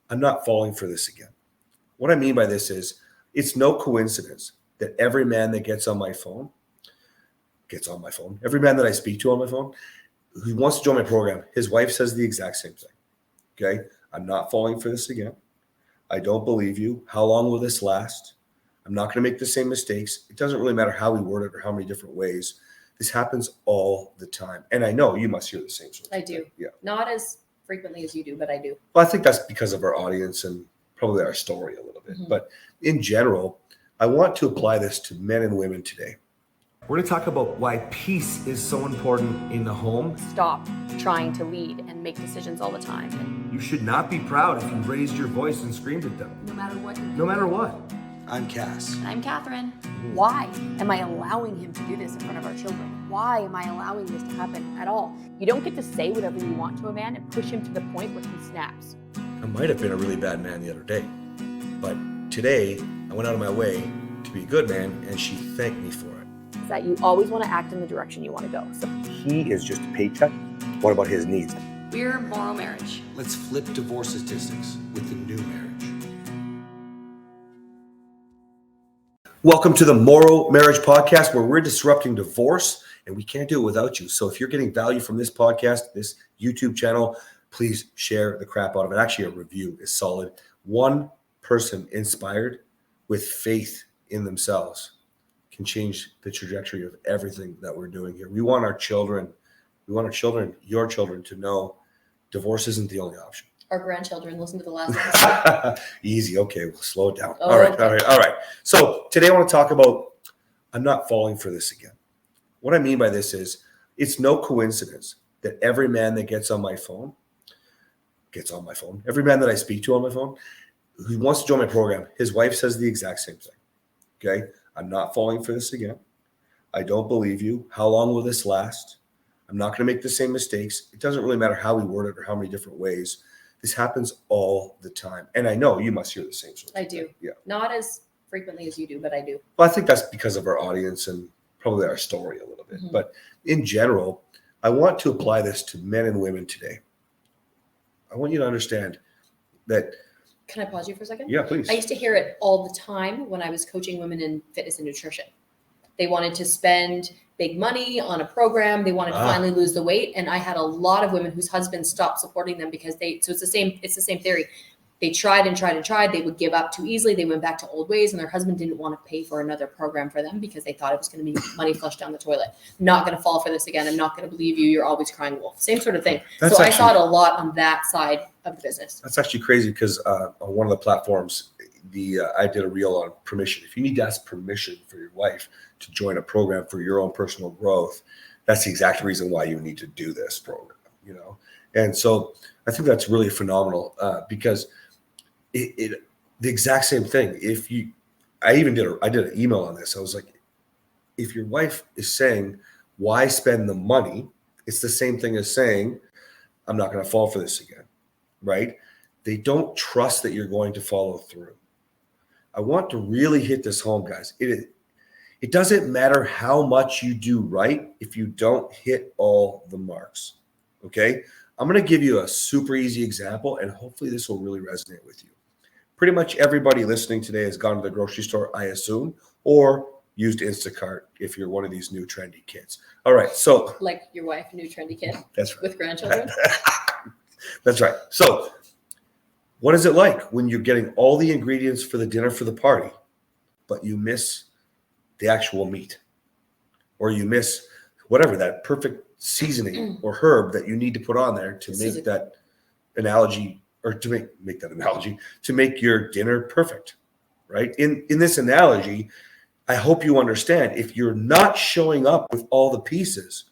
I'm not falling for this again. What I mean by this is it's no coincidence that every man that gets on my phone, every man that I speak to on my phone, who wants to join my program, his wife says the exact same thing. Okay? I'm not falling for this again. I don't believe you. How long will this last? I'm not going to make the same mistakes. It doesn't really matter how we word it or how many different ways. This happens all the time. And I know you must hear the same sort of I do. thing. Yeah. Not as frequently as you do, but I do. Well, I think that's because of our audience and probably our story a little bit. Mm-hmm. But in general, I want to apply this to men and women today. We're going to talk about why peace is so important in the home. Stop trying to lead and make decisions all the time. And You should not be proud if you raised your voice and screamed at them. no matter what. No matter what. I'm Cass. And I'm Kathryn. Why am I allowing him to do this in front of our children? Why am I allowing this to happen at all? You don't get to say whatever you want to a man and push him to the point where he snaps. I might have been a really bad man the other day, but today I went out of my way to be a good man, and she thanked me for it. Is that you always want to act in the direction you want to go. So He is just a paycheck. What about his needs? we're MorrowMarriage. Let's flip divorce statistics with the new marriage. Welcome to the MorrowMarriage podcast, where we're disrupting divorce, and we can't do it without you. So if you're getting value from this podcast, this YouTube channel, please share the crap out of it. Actually, a review is solid. One person inspired with faith in themselves can change the trajectory of everything that we're doing here. We want our children, your children, to know divorce isn't the only option. Our grandchildren, listen to the last episode. Easy. Okay, we'll slow it down. Oh, All right. okay. So today I want to talk about I'm not falling for this again. What I mean by this is it's no coincidence that every man that gets on my phone, every man that I speak to on my phone, who wants to join my program, his wife says the exact same thing. Okay? I'm not falling for this again. I don't believe you. How long will this last? I'm not going to make the same mistakes. It doesn't really matter how we word it or how many different ways. This happens all the time. And I know you must hear the same sort of I thing. do. Yeah. Not as frequently as you do, but I do. Well, I think that's because of our audience and probably our story a little bit. Mm-hmm. But in general, I want to apply this to men and women today. I want you to understand that. Can I pause you for a second? Yeah, please. I used to hear it all the time when I was coaching women in fitness and nutrition. They wanted to spend big money on a program. They wanted to finally lose the weight. And I had a lot of women whose husbands stopped supporting them because it's the same theory. They tried and tried and tried. They would give up too easily. They went back to old ways, and their husband didn't want to pay for another program for them because they thought it was going to be money flushed down the toilet. Not going to fall for this again. I'm not going to believe you. You're always crying wolf. Same sort of thing. I saw it a lot on that side of the business. That's actually crazy because on one of the platforms, I did a reel on permission. If you need to ask permission for your wife to join a program for your own personal growth, that's the exact reason why you need to do this program, you know? And so I think that's really phenomenal because the exact same thing. I did an email on this. I was like, if your wife is saying, why spend the money? It's the same thing as saying, I'm not going to fall for this again, right? They don't trust that you're going to follow through. I want to really hit this home, guys. It doesn't matter how much you do right if you don't hit all the marks, okay? I'm going to give you a super easy example, and hopefully this will really resonate with you. Pretty much everybody listening today has gone to the grocery store, I assume, or used Instacart if you're one of these new trendy kids. All right, so. Like your wife, new trendy kid. That's right. With grandchildren. That's right. So what is it like when you're getting all the ingredients for the dinner for the party, but you miss the actual meat, or you miss whatever, that perfect seasoning or herb that you need to put on there to make that analogy, or to make that analogy, to make your dinner perfect, right? In this analogy, I hope you understand, if you're not showing up with all the pieces,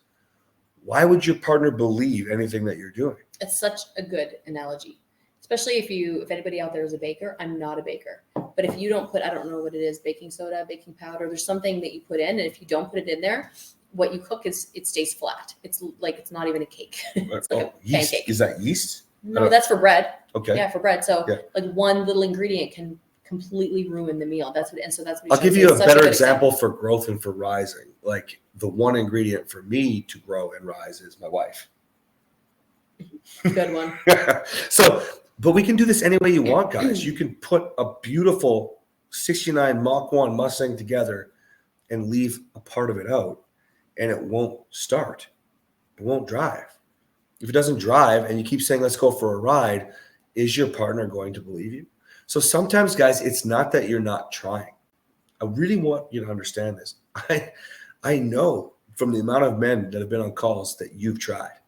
why would your partner believe anything that you're doing? It's such a good analogy, especially if anybody out there is a baker. I'm not a baker, but if you don't put, I don't know what it is, baking soda, baking powder, there's something that you put in, and if you don't put it in there, what you cook it stays flat. It's like, it's not even a cake. It's like a yeast. pancake. Is that yeast? No, that's for bread. Okay. Yeah, for bread. So Yeah. like one little ingredient can completely ruin the meal. That's what I'll give you a better example for growth and for rising. Like, the one ingredient for me to grow and rise is my wife. Good one. So But we can do this any way you want, guys. You can put a beautiful 69 Mach 1 Mustang together and leave a part of it out, and it won't start. It won't drive. If it doesn't drive and you keep saying, let's go for a ride, is your partner going to believe you? So sometimes, guys, it's not that you're not trying. I really want you to understand this. I know from the amount of men that have been on calls that you've tried.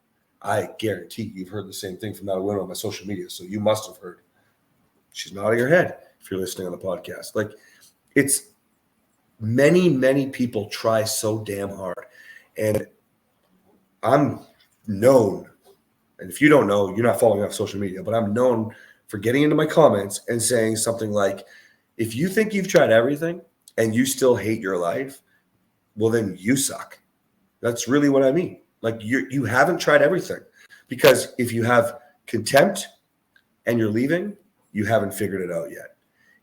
I guarantee you've heard the same thing from that woman on my social media. So you must have heard. She's nodding her head if you're listening on the podcast. Like, it's many, many people try so damn hard. And I'm known, and if you don't know, you're not following me off social media, but I'm known for getting into my comments and saying something like, if you think you've tried everything and you still hate your life, well, then you suck. That's really what I mean. Like, you haven't tried everything, because if you have contempt and you're leaving, you haven't figured it out yet.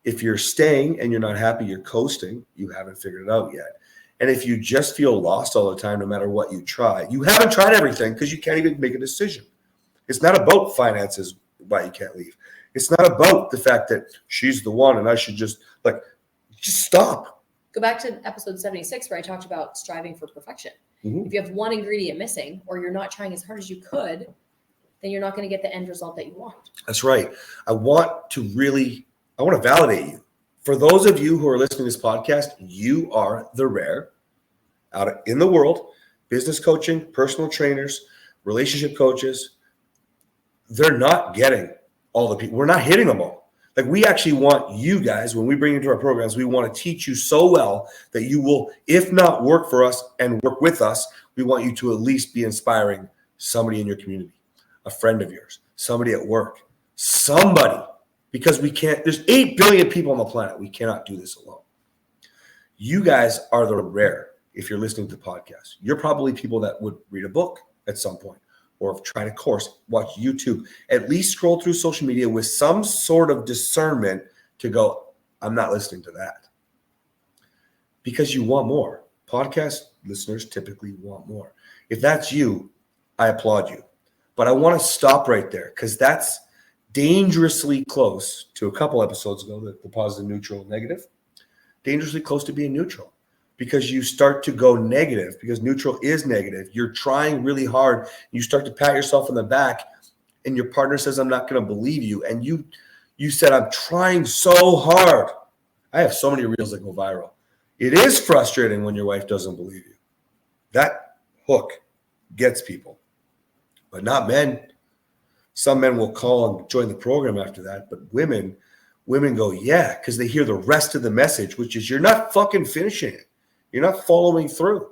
If you're staying and you're not happy, you're coasting, you haven't figured it out yet. And if you just feel lost all the time, no matter what you try, you haven't tried everything, because you can't even make a decision. It's not about finances, why you can't leave. It's not about the fact that she's the one and I should just stop. Go back to episode 76 where I talked about striving for perfection. Mm-hmm. If you have one ingredient missing, or you're not trying as hard as you could, then you're not going to get the end result that you want. That's right. I want to validate you. For those of you who are listening to this podcast, you are the rare in the world. Business coaching, personal trainers, relationship coaches, they're not getting all the people. We're not hitting them all. Like, we actually want you guys, when we bring you into our programs, we want to teach you so well that you will, if not work for us and work with us, we want you to at least be inspiring somebody in your community, a friend of yours, somebody at work, somebody, because we can't, there's 8 billion people on the planet. We cannot do this alone. You guys are the rare. If you're listening to podcasts, you're probably people that would read a book at some point, or have tried a course, watch YouTube, at least scroll through social media with some sort of discernment to go, I'm not listening to that. Because you want more. Podcast listeners typically want more. If that's you, I applaud you. But I want to stop right there, because that's dangerously close to a couple episodes ago, the positive, neutral, negative, dangerously close to being neutral. Because you start to go negative, because neutral is negative. You're trying really hard. You start to pat yourself on the back, and your partner says, I'm not going to believe you. And you said, I'm trying so hard. I have so many reels that go viral. It is frustrating when your wife doesn't believe you. That hook gets people, but not men. Some men will call and join the program after that, but women go, yeah, because they hear the rest of the message, which is, you're not fucking finishing it. You're not following through.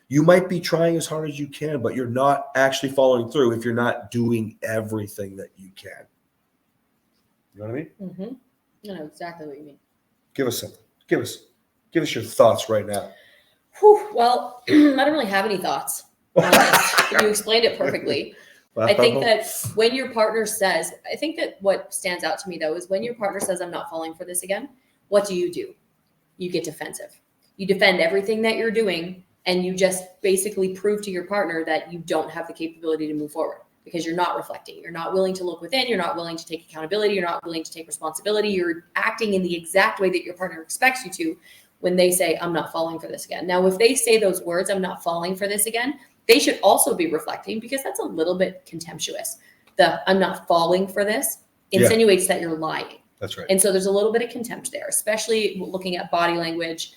You might be trying as hard as you can, but you're not actually following through if you're not doing everything that you can. You know what I mean? Mm-hmm. I know exactly what you mean. Give us something. Give us your thoughts right now. Whew, well, I don't really have any thoughts on this. You explained it perfectly. I think that when your partner says, I think that what stands out to me, though, is when your partner says, I'm not falling for this again, what do? You get defensive. You defend everything that you're doing, and you just basically prove to your partner that you don't have the capability to move forward, because you're not reflecting. You're not willing to look within. You're not willing to take accountability. You're not willing to take responsibility. You're acting in the exact way that your partner expects you to when they say, I'm not falling for this again. Now, if they say those words, I'm not falling for this again, they should also be reflecting, because that's a little bit contemptuous. The I'm not falling for this insinuates that you're lying. That's right. And so there's a little bit of contempt there, especially looking at body language,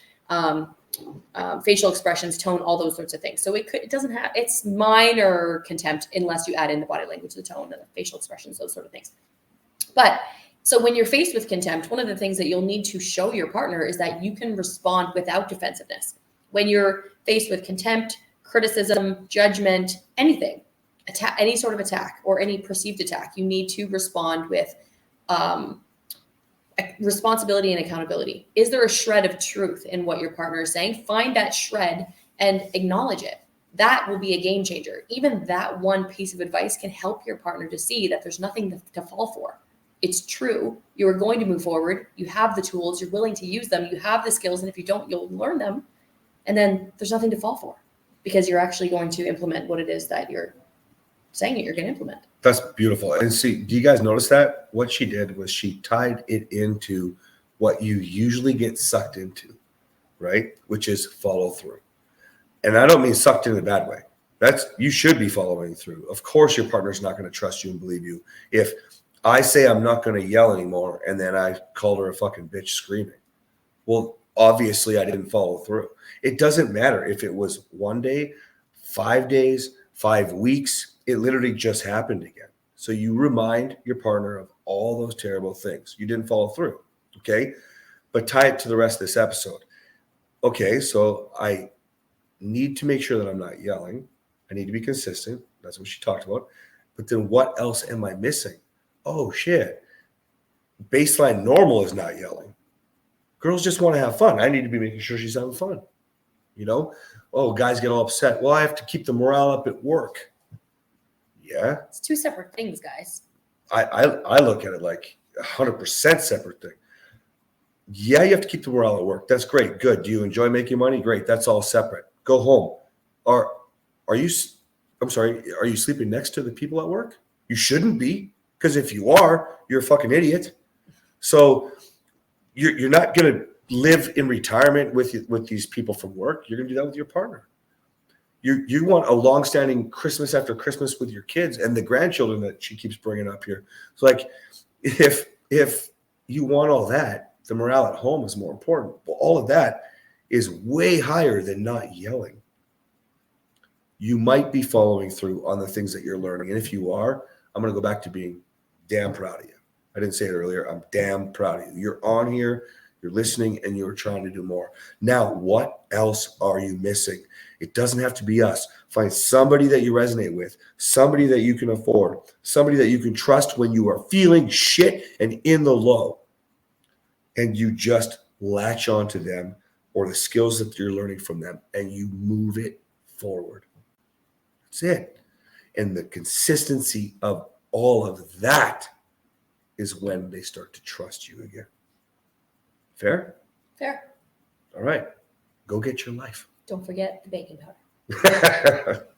facial expressions, tone, all those sorts of things. So it's minor contempt unless you add in the body language, the tone, the facial expressions, those sort of things. But so when you're faced with contempt, one of the things that you'll need to show your partner is that you can respond without defensiveness. When you're faced with contempt, criticism, judgment, anything, any sort of attack or any perceived attack, you need to respond with responsibility and accountability. Is there a shred of truth in what your partner is saying? Find that shred and acknowledge it. That will be a game changer. Even that one piece of advice can help your partner to see that there's nothing to fall for. It's true. You are going to move forward. You have the tools. You're willing to use them. You have the skills. And if you don't, you'll learn them. And then there's nothing to fall for, because you're actually going to implement what it is that you're saying it, you're going to implement. That's beautiful. And see, do you guys notice that? What she did was she tied it into what you usually get sucked into, right? Which is follow through. And I don't mean sucked in a bad way. You should be following through. Of course, your partner's not going to trust you and believe you. If I say I'm not going to yell anymore and then I called her a fucking bitch screaming, well, obviously I didn't follow through. It doesn't matter if it was 1 day, 5 days, 5 weeks. It literally just happened again. So you remind your partner of all those terrible things. You didn't follow through. Okay. But tie it to the rest of this episode. Okay. So I need to make sure that I'm not yelling. I need to be consistent. That's what she talked about. But then what else am I missing? Oh, shit. Baseline normal is not yelling. Girls just want to have fun. I need to be making sure she's having fun. You know? Oh, guys get all upset. Well, I have to keep the morale up at work. Yeah. It's two separate things, guys. I look at it like 100% separate thing. Yeah, you have to keep the morale at work. That's great. Good. Do you enjoy making money? Great. That's all separate. Go home. Are you sleeping next to the people at work? You shouldn't be, because if you are, you're a fucking idiot. So you're not going to live in retirement with these people from work. You're going to do that with your partner. You want a long-standing Christmas after Christmas with your kids and the grandchildren that she keeps bringing up here. It's like, if you want all that, the morale at home is more important. Well, all of that is way higher than not yelling. You might be following through on the things that you're learning. And if you are, I'm going to go back to being damn proud of you. I didn't say it earlier. I'm damn proud of you. You're on here, you're listening, and you're trying to do more. Now, what else are you missing? It doesn't have to be us. Find somebody that you resonate with, somebody that you can afford, somebody that you can trust when you are feeling shit and in the low. And you just latch onto them or the skills that you're learning from them, and you move it forward. That's it. And the consistency of all of that is when they start to trust you again. Fair? Fair. All right. Go get your life. Don't forget the baking powder.